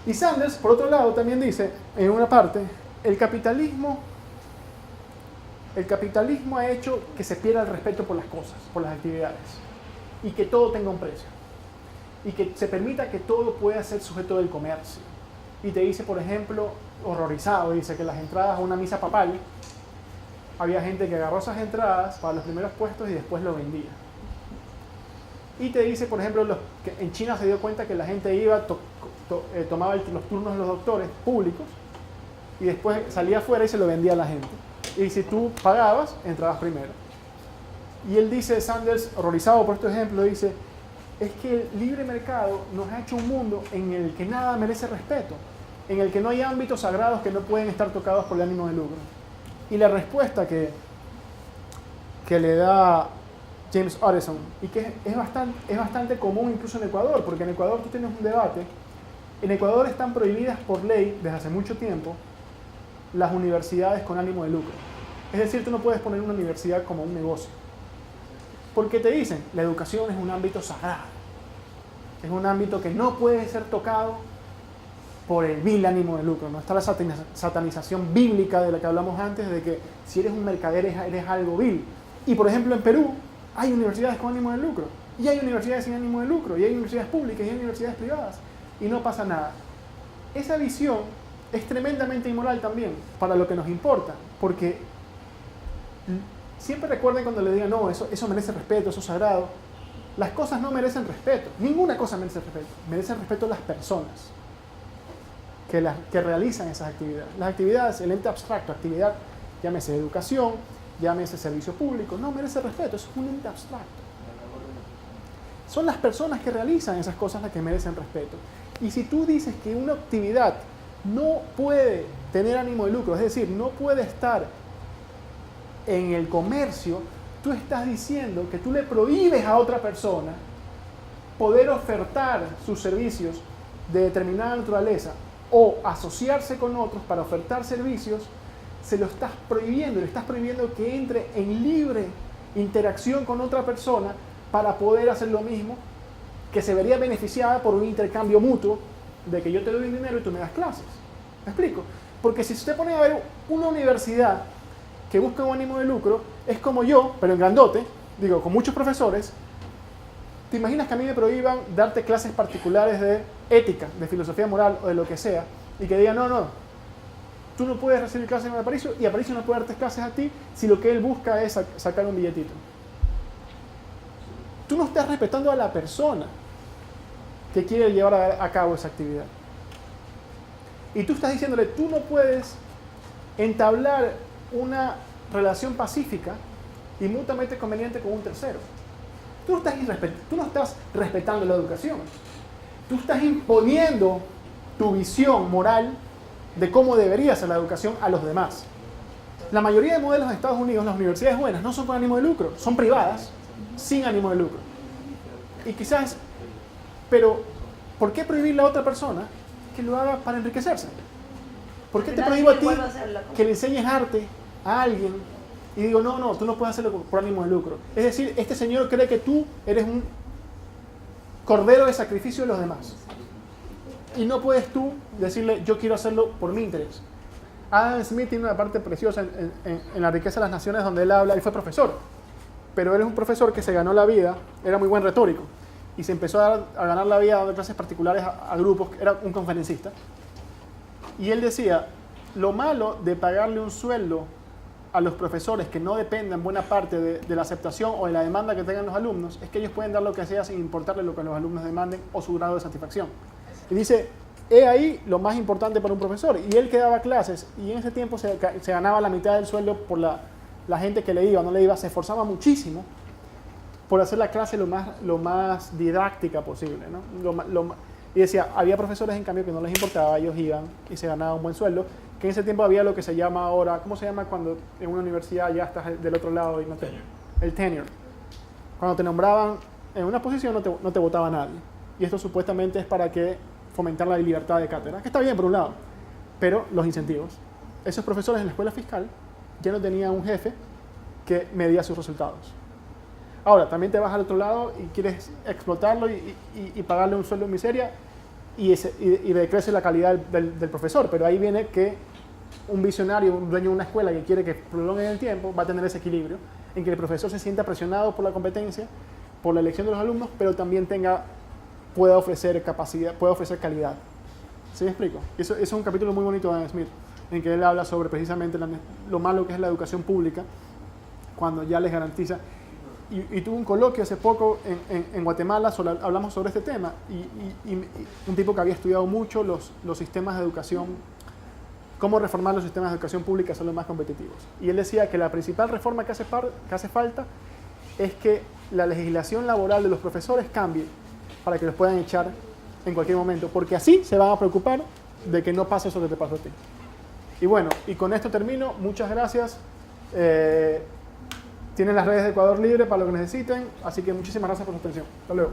Y Sanders, por otro lado, también dice, en una parte, el capitalismo ha hecho que se pierda el respeto por las cosas, por las actividades, y que todo tenga un precio, y que se permita que todo pueda ser sujeto del comercio. Y te dice, por ejemplo, horrorizado, dice que las entradas a una misa papal, había gente que agarró esas entradas para los primeros puestos y después lo vendía. Y te dice, por ejemplo, que en China se dio cuenta que la gente iba, tomaba los turnos de los doctores públicos y después salía afuera y se lo vendía a la gente. Y si tú pagabas, entrabas primero. Y él dice, Sanders, horrorizado por este ejemplo, dice, es que el libre mercado nos ha hecho un mundo en el que nada merece respeto, en el que no hay ámbitos sagrados que no pueden estar tocados por el ánimo de lucro. Y la respuesta que le da James Addison, y que es bastante común incluso en Ecuador, porque en Ecuador tú tienes un debate. En Ecuador están prohibidas por ley desde hace mucho tiempo las universidades con ánimo de lucro. Es decir, tú no puedes poner una universidad como un negocio. Porque te dicen, la educación es un ámbito sagrado. Es un ámbito que no puede ser tocado por el vil ánimo de lucro. No está la satanización bíblica de la que hablamos antes, de que si eres un mercader eres algo vil. Y por ejemplo en Perú hay universidades con ánimo de lucro, y hay universidades sin ánimo de lucro, y hay universidades públicas y hay universidades privadas, y no pasa nada. Esa visión es tremendamente inmoral también para lo que nos importa, porque siempre recuerden cuando le digan, no, eso merece respeto, eso es sagrado. Las cosas no merecen respeto, ninguna cosa merece respeto. Merecen respeto las personas que realizan esas actividades. Las actividades, el ente abstracto, actividad, llámese educación, llámese servicio público, no merece respeto, es un ente abstracto. Son las personas que realizan esas cosas las que merecen respeto. Y si tú dices que una actividad no puede tener ánimo de lucro, es decir, no puede estar en el comercio, tú estás diciendo que tú le prohíbes a otra persona poder ofertar sus servicios de determinada naturaleza o asociarse con otros para ofertar servicios. Se lo estás prohibiendo, le estás prohibiendo que entre en libre interacción con otra persona para poder hacer lo mismo, que se vería beneficiada por un intercambio mutuo de que yo te doy dinero y tú me das clases. ¿Me explico? Porque si usted pone a ver una universidad que busca un ánimo de lucro, es como yo, pero en grandote, digo, con muchos profesores. ¿Te imaginas que a mí me prohíban darte clases particulares de ética, de filosofía moral o de lo que sea, y que digan, no, tú no puedes recibir clases en Aparicio y Aparicio no puede darte clases a ti si lo que él busca es sacar un billetito? Tú no estás respetando a la persona que quiere llevar a cabo esa actividad. Y tú estás diciéndole, tú no puedes entablar una relación pacífica y mutuamente conveniente con un tercero. Tú no estás respetando la educación. Tú estás imponiendo tu visión moral de cómo debería ser la educación a los demás. La mayoría de modelos en Estados Unidos, las universidades buenas, no son con ánimo de lucro, son privadas, sin ánimo de lucro. Y quizás, pero ¿por qué prohibirle a otra persona que lo haga para enriquecerse? ¿Por qué te prohíbo a ti que le enseñes arte a alguien y digo, no, tú no puedes hacerlo por ánimo de lucro? Es decir, este señor cree que tú eres un cordero de sacrificio de los demás. Y no puedes tú decirle, yo quiero hacerlo por mi interés. Adam Smith tiene una parte preciosa en La riqueza de las naciones, donde él habla, él fue profesor, pero él es un profesor que se ganó la vida, era muy buen retórico, y se empezó a ganar la vida dando clases particulares a grupos, era un conferencista. Y él decía, lo malo de pagarle un sueldo a los profesores que no dependan buena parte de la aceptación o de la demanda que tengan los alumnos, es que ellos pueden dar lo que sea sin importarle lo que los alumnos demanden o su grado de satisfacción. Y dice, he ahí lo más importante para un profesor. Y él que daba clases, y en ese tiempo se ganaba la mitad del sueldo por la gente que le iba, no le iba, se esforzaba muchísimo por hacer la clase lo más didáctica posible, ¿no? Y decía, había profesores en cambio que no les importaba, ellos iban y se ganaban un buen sueldo, que en ese tiempo había lo que se llama ahora, ¿cómo se llama cuando en una universidad ya estás del otro lado y no te... El tenure. Cuando te nombraban en una posición no te votaba nadie. Y esto supuestamente es para que fomentar la libertad de cátedra, que está bien por un lado, pero los incentivos. Esos profesores en la escuela fiscal ya no tenían un jefe que medía sus resultados. Ahora, también te vas al otro lado y quieres explotarlo y pagarle un sueldo en miseria, y decrece la calidad del profesor. Pero ahí viene que un visionario, un dueño de una escuela que quiere que prolonguen el tiempo, va a tener ese equilibrio en que el profesor se sienta presionado por la competencia, por la elección de los alumnos, pero también pueda ofrecer capacidad, pueda ofrecer calidad. ¿Sí me explico? Eso es un capítulo muy bonito de Adam Smith, en que él habla sobre precisamente lo malo que es la educación pública, cuando ya les garantiza. Y tuve un coloquio hace poco en Guatemala, hablamos sobre este tema, y un tipo que había estudiado mucho los sistemas de educación, cómo reformar los sistemas de educación pública son los más competitivos. Y él decía que la principal reforma que hace falta es que la legislación laboral de los profesores cambie para que los puedan echar en cualquier momento, porque así se van a preocupar de que no pase eso que te pasó a ti. Y bueno, y con esto termino. Muchas gracias. Tienen las redes de Ecuador Libre para lo que necesiten, así que muchísimas gracias por su atención. Hasta luego.